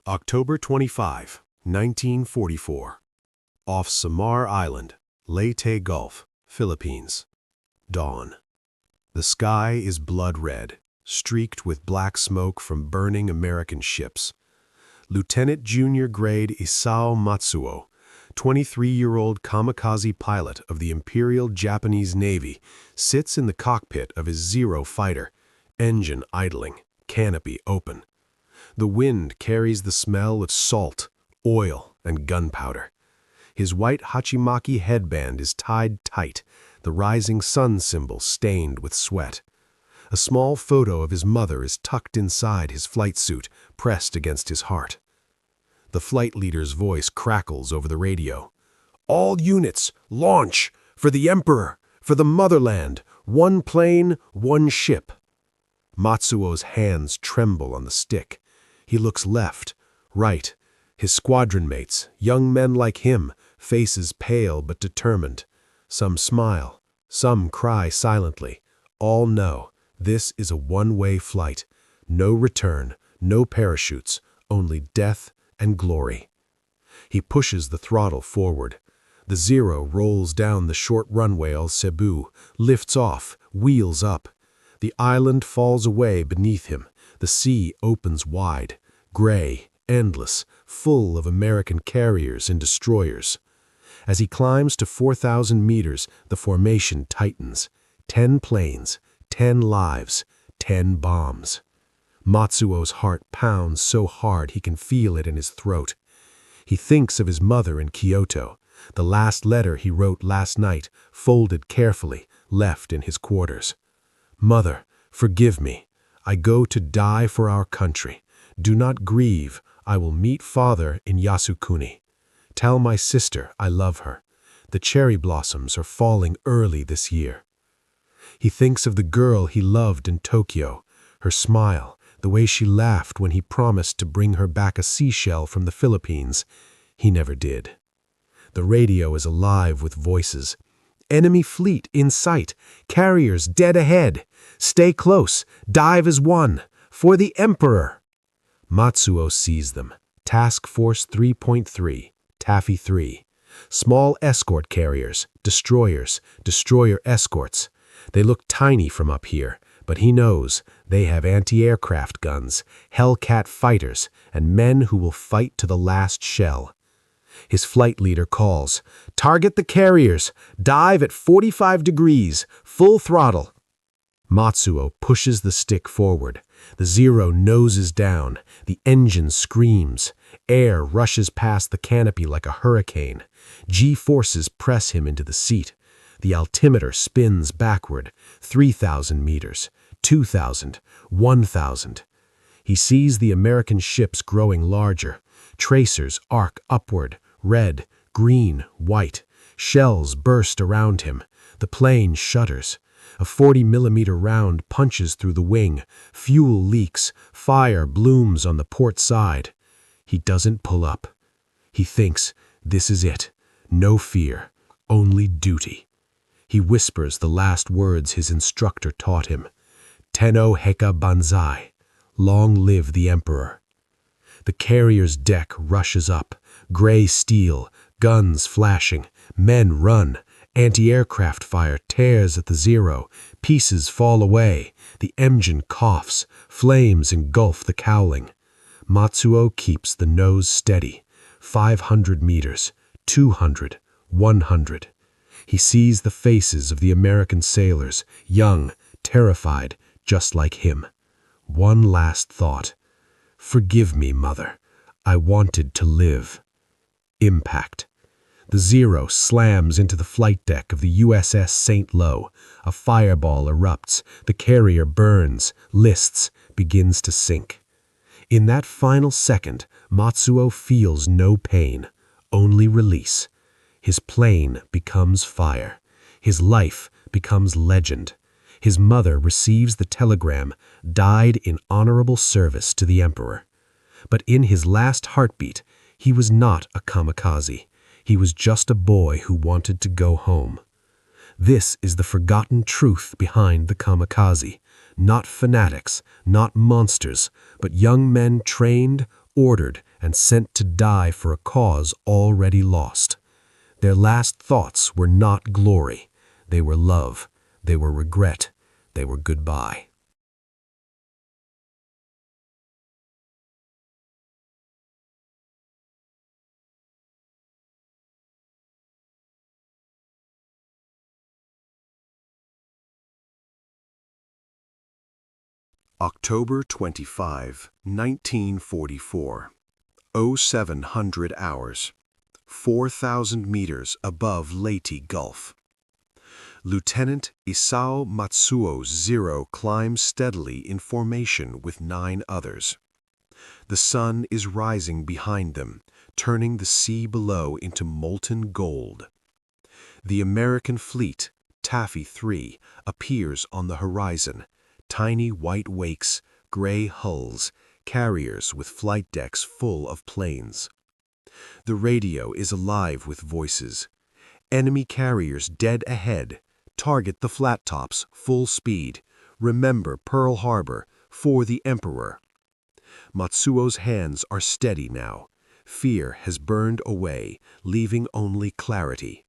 October 25, 1944. Off Samar Island, Leyte Gulf, Philippines. Dawn. The sky is blood red, streaked with black smoke from burning American ships. Lieutenant Junior Grade Isao Matsuo, 23-year-old kamikaze pilot of the Imperial Japanese Navy, sits in the cockpit of his Zero fighter, engine idling, canopy open. The wind carries the smell of salt, oil, and gunpowder. His white hachimaki headband is tied tight, the rising sun symbol stained with sweat. A small photo of his mother is tucked inside his flight suit, pressed against his heart. The flight leader's voice crackles over the radio. "All units, launch! For the Emperor! For the motherland! One plane, one ship!" Matsuo's hands tremble on the stick. He looks left, right. His squadron mates, young men like him, faces pale but determined. Some smile, some cry silently. All know this is a one-way flight. No return, no parachutes, only death and glory. He pushes the throttle forward. The Zero rolls down the short runway al Cebu, lifts off, wheels up. The island falls away beneath him. The sea opens wide, gray, endless, full of American carriers and destroyers. As he climbs to 4,000 meters, the formation tightens. 10 planes, 10 lives, 10 bombs. Matsuo's heart pounds so hard he can feel it in his throat. He thinks of his mother in Kyoto, the last letter he wrote last night, folded carefully, left in his quarters. "Mother, forgive me. I go to die for our country. Do not grieve. I will meet father in Yasukuni. Tell my sister I love her. The cherry blossoms are falling early this year." He thinks of the girl he loved in Tokyo, her smile, the way she laughed when he promised to bring her back a seashell from the Philippines. He never did. The radio is alive with voices. "Enemy fleet in sight. Carriers dead ahead. Stay close. Dive as one. For the Emperor." Matsuo sees them. Task Force 3.3, Taffy 3. Small escort carriers, destroyers, destroyer escorts. They look tiny from up here, but he knows they have anti-aircraft guns, Hellcat fighters, and men who will fight to the last shell. His flight leader calls, "Target the carriers. Dive at 45 degrees. Full throttle." Matsuo pushes the stick forward. The Zero noses down. The engine screams. Air rushes past the canopy like a hurricane. G-forces press him into the seat. The altimeter spins backward. 3,000 meters. 2,000. 1,000. He sees the American ships growing larger. Tracers arc upward. Red, green, white. Shells burst around him. The plane shudders. A 40-millimeter round punches through the wing. Fuel leaks. Fire blooms on the port side. He doesn't pull up. He thinks, this is it. No fear. Only duty. He whispers the last words his instructor taught him. "Tenno Heka Banzai." Long live the Emperor. The carrier's deck rushes up. Gray steel. Guns flashing. Men run. Anti-aircraft fire tears at the Zero. Pieces fall away. The engine coughs. Flames engulf the cowling. Matsuo keeps the nose steady. 500 meters. 200. 100. He sees the faces of the American sailors, young, terrified, just like him. One last thought. "Forgive me, Mother. I wanted to live." Impact. The Zero slams into the flight deck of the USS St. Lo. A fireball erupts. The carrier burns, lists, begins to sink. In that final second, Matsuo feels no pain, only release. His plane becomes fire. His life becomes legend. His mother receives the telegram, "Died in honorable service to the Emperor." But in his last heartbeat, he was not a kamikaze. He was just a boy who wanted to go home. This is the forgotten truth behind the kamikaze. Not fanatics, not monsters, but young men trained, ordered and sent to die for a cause already lost. Their last thoughts were not glory. They were love. They were regret. They were goodbye. October 25, 1944. 0700 hours. 4,000 meters above Leyte Gulf. Lieutenant Isao Matsuo's Zero climbs steadily in formation with 9 others. The sun is rising behind them, turning the sea below into molten gold. The American fleet, Taffy 3, appears on the horizon, tiny white wakes, gray hulls, carriers with flight decks full of planes. The radio is alive with voices. Enemy carriers dead ahead. Target the flat tops, full speed. Remember Pearl Harbor, for the Emperor. Matsuo's hands are steady now. Fear has burned away, leaving only clarity.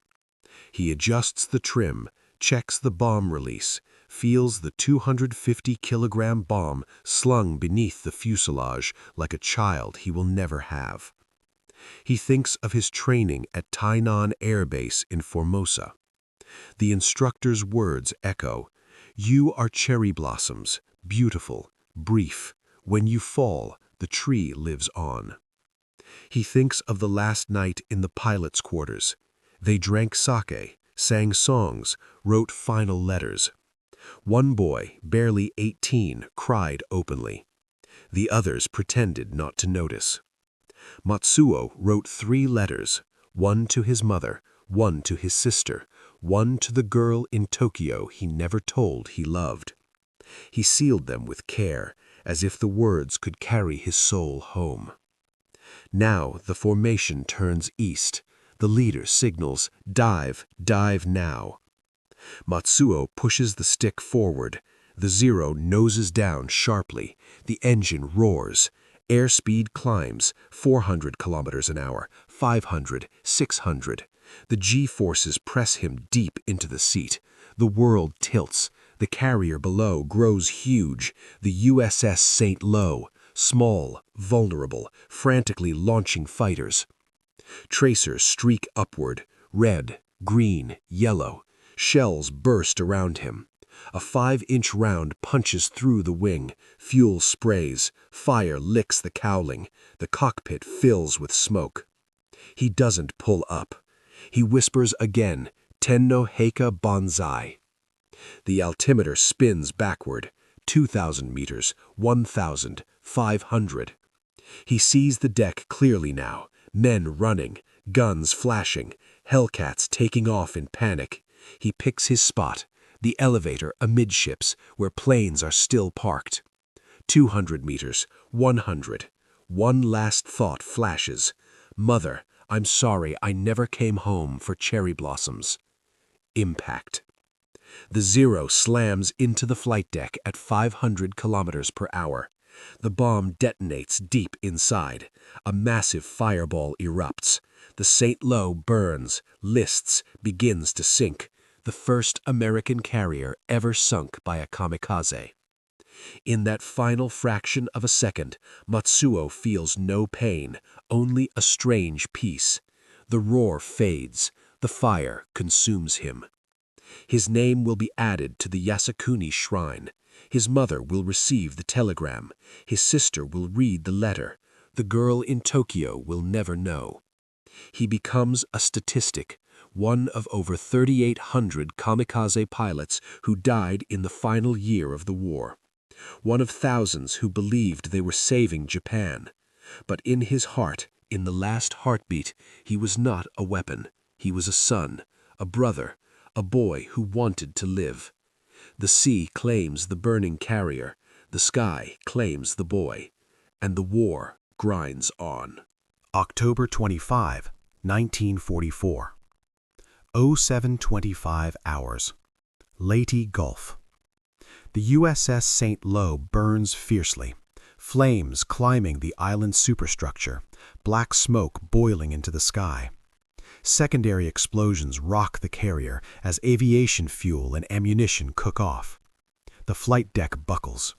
He adjusts the trim, checks the bomb release, feels the 250-kilogram bomb slung beneath the fuselage like a child he will never have. He thinks of his training at Tainan Air Base in Formosa. The instructor's words echo, "You are cherry blossoms, beautiful, brief. When you fall, the tree lives on." He thinks of the last night in the pilot's quarters. They drank sake, sang songs, wrote final letters. One boy, barely 18, cried openly. The others pretended not to notice. Matsuo wrote 3 letters, one to his mother, one to his sister, one to the girl in Tokyo he never told he loved. He sealed them with care, as if the words could carry his soul home. Now the formation turns east. The leader signals, "Dive, dive now." Matsuo pushes the stick forward. The Zero noses down sharply. The engine roars. Airspeed climbs, 400 kilometers an hour, 500, 600. The G-forces press him deep into the seat. The world tilts. The carrier below grows huge. The USS St. Lo, small, vulnerable, frantically launching fighters. Tracers streak upward, red, green, yellow. Shells burst around him. A 5-inch round punches through the wing. Fuel sprays. Fire licks the cowling. The cockpit fills with smoke. He doesn't pull up. He whispers again, "Tenno Heika Banzai." The altimeter spins backward. 2,000 meters, 1,000, 500. He sees the deck clearly now. Men running, guns flashing, Hellcats taking off in panic. He picks his spot, the elevator amidships, where planes are still parked. 200 meters, 100. One last thought flashes. "Mother, I'm sorry I never came home for cherry blossoms." Impact. The Zero slams into the flight deck at 500 kilometers per hour. The bomb detonates deep inside. A massive fireball erupts. The St. Lo burns, lists, begins to sink. The first American carrier ever sunk by a kamikaze. In that final fraction of a second, Matsuo feels no pain, only a strange peace. The roar fades. The fire consumes him. His name will be added to the Yasukuni shrine. His mother will receive the telegram. His sister will read the letter. The girl in Tokyo will never know. He becomes a statistic, one of over 3,800 kamikaze pilots who died in the final year of the war. One of thousands who believed they were saving Japan. But in his heart, in the last heartbeat, he was not a weapon. He was a son, a brother, a boy who wanted to live. The sea claims the burning carrier, the sky claims the boy, and the war grinds on. October 25, 1944. 0725 hours. Leyte Gulf. The USS St. Lo burns fiercely. Flames climbing the island's superstructure, black smoke boiling into the sky. Secondary explosions rock the carrier as aviation fuel and ammunition cook off. The flight deck buckles.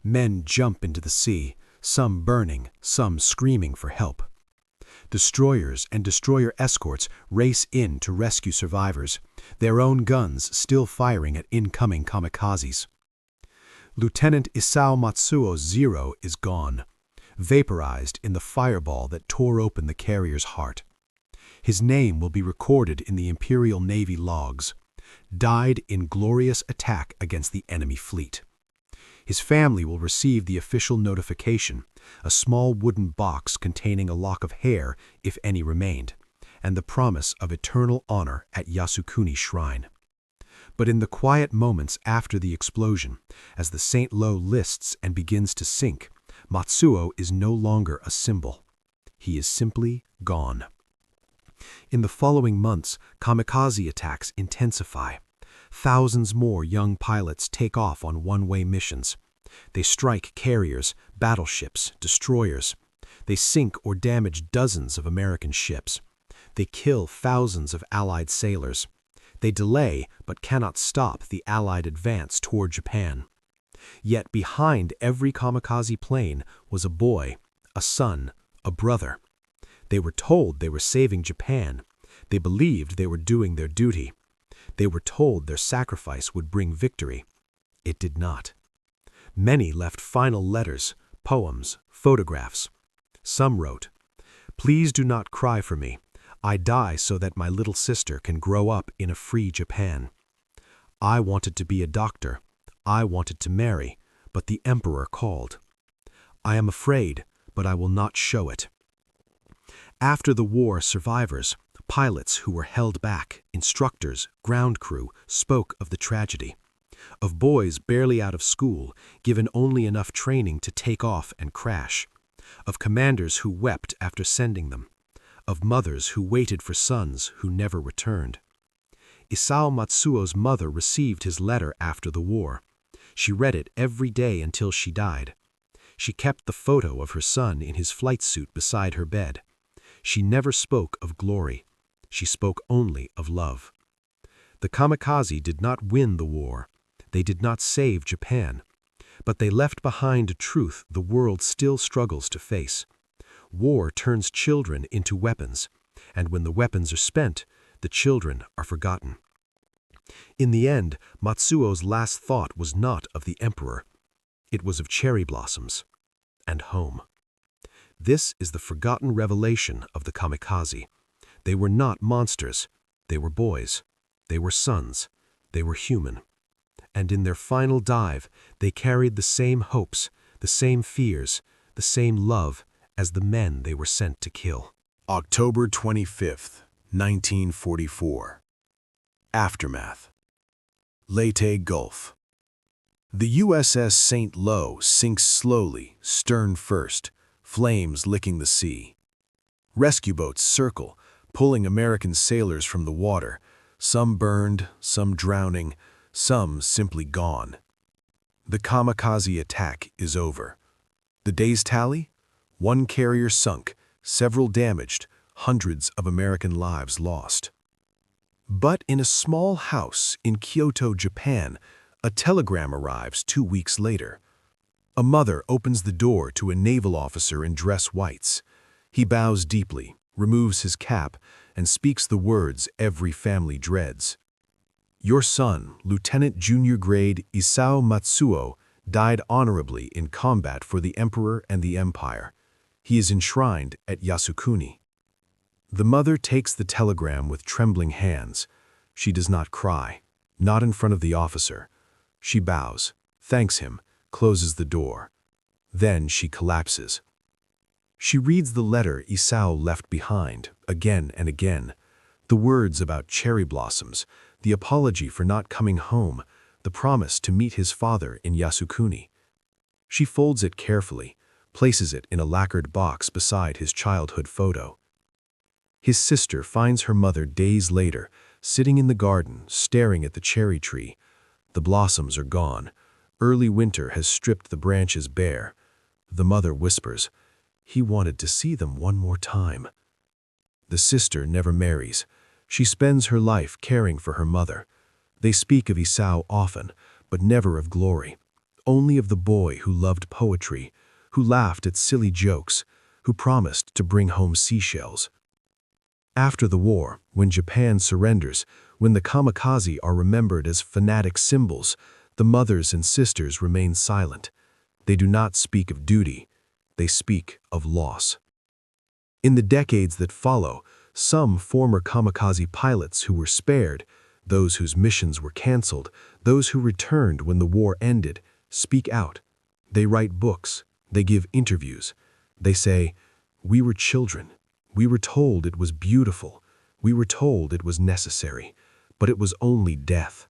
Men jump into the sea, some burning, some screaming for help. Destroyers and destroyer escorts race in to rescue survivors, their own guns still firing at incoming kamikazes. Lieutenant Isao Matsuo's Zero is gone, vaporized in the fireball that tore open the carrier's heart. His name will be recorded in the Imperial Navy logs. Died in glorious attack against the enemy fleet. His family will receive the official notification, a small wooden box containing a lock of hair, if any remained, and the promise of eternal honor at Yasukuni Shrine. But in the quiet moments after the explosion, as the St. Lo lists and begins to sink, Matsuo is no longer a symbol. He is simply gone. In the following months, kamikaze attacks intensify. Thousands more young pilots take off on one-way missions. They strike carriers, battleships, destroyers. They sink or damage dozens of American ships. They kill thousands of Allied sailors. They delay but cannot stop the Allied advance toward Japan. Yet behind every kamikaze plane was a boy, a son, a brother. They were told they were saving Japan. They believed they were doing their duty. They were told their sacrifice would bring victory. It did not. Many left final letters, poems, photographs. Some wrote, "Please do not cry for me. I die so that my little sister can grow up in a free Japan. I wanted to be a doctor. I wanted to marry, but the emperor called. I am afraid, but I will not show it." After the war, survivors, pilots who were held back, instructors, ground crew, spoke of the tragedy. Of boys barely out of school, given only enough training to take off and crash. Of commanders who wept after sending them. Of mothers who waited for sons who never returned. Isao Matsuo's mother received his letter after the war. She read it every day until she died. She kept the photo of her son in his flight suit beside her bed. She never spoke of glory. She spoke only of love. The kamikaze did not win the war. They did not save Japan. But they left behind a truth the world still struggles to face. War turns children into weapons, and when the weapons are spent, the children are forgotten. In the end, Matsuo's last thought was not of the emperor. It was of cherry blossoms and home. This is the forgotten revelation of the kamikaze. They were not monsters. They were boys. They were sons. They were human. And in their final dive, they carried the same hopes, the same fears, the same love as the men they were sent to kill. October 25th, 1944. Aftermath. Leyte Gulf. The USS St. Lo sinks slowly, stern first, flames licking the sea. Rescue boats circle, pulling American sailors from the water, some burned, some drowning, some simply gone. The kamikaze attack is over. The day's tally? 1 carrier sunk, several damaged, hundreds of American lives lost. But in a small house in Kyoto, Japan, a telegram arrives 2 weeks later. A mother opens the door to a naval officer in dress whites. He bows deeply, removes his cap, and speaks the words every family dreads. Your son, Lieutenant Junior Grade Isao Matsuo, died honorably in combat for the Emperor and the Empire. He is enshrined at Yasukuni. The mother takes the telegram with trembling hands. She does not cry, not in front of the officer. She bows, thanks him, closes the door. Then she collapses. She reads the letter Isao left behind, again and again. The words about cherry blossoms, the apology for not coming home, the promise to meet his father in Yasukuni. She folds it carefully, places it in a lacquered box beside his childhood photo. His sister finds her mother days later, sitting in the garden, staring at the cherry tree. The blossoms are gone. Early winter has stripped the branches bare. The mother whispers, "He wanted to see them one more time." The sister never marries. She spends her life caring for her mother. They speak of Esau often, but never of glory. Only of the boy who loved poetry, who laughed at silly jokes, who promised to bring home seashells. After the war, when Japan surrenders, when the kamikaze are remembered as fanatic symbols, the mothers and sisters remain silent. They do not speak of duty. They speak of loss. In the decades that follow, some former kamikaze pilots who were spared, those whose missions were canceled, those who returned when the war ended, speak out. They write books. They give interviews. They say, "We were children. We were told it was beautiful. We were told it was necessary, but it was only death."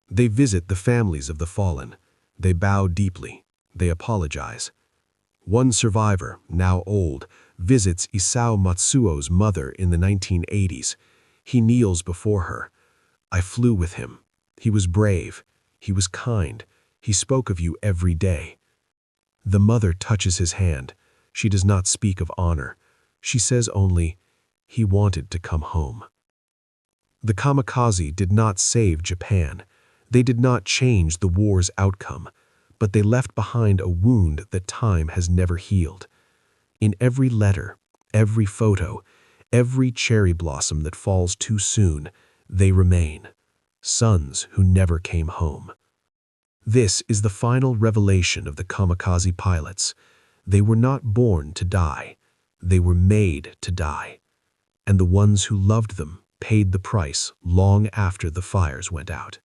They visit the families of the fallen. They bow deeply. They apologize. One survivor, now old, visits Isao Matsuo's mother in the 1980s. He kneels before her. "I flew with him. He was brave. He was kind. He spoke of you every day." The mother touches his hand. She does not speak of honor. She says only, "He wanted to come home." The kamikaze did not save Japan. They did not change the war's outcome, but they left behind a wound that time has never healed. In every letter, every photo, every cherry blossom that falls too soon, they remain sons who never came home. This is the final revelation of the kamikaze pilots. They were not born to die. They were made to die. And the ones who loved them paid the price long after the fires went out.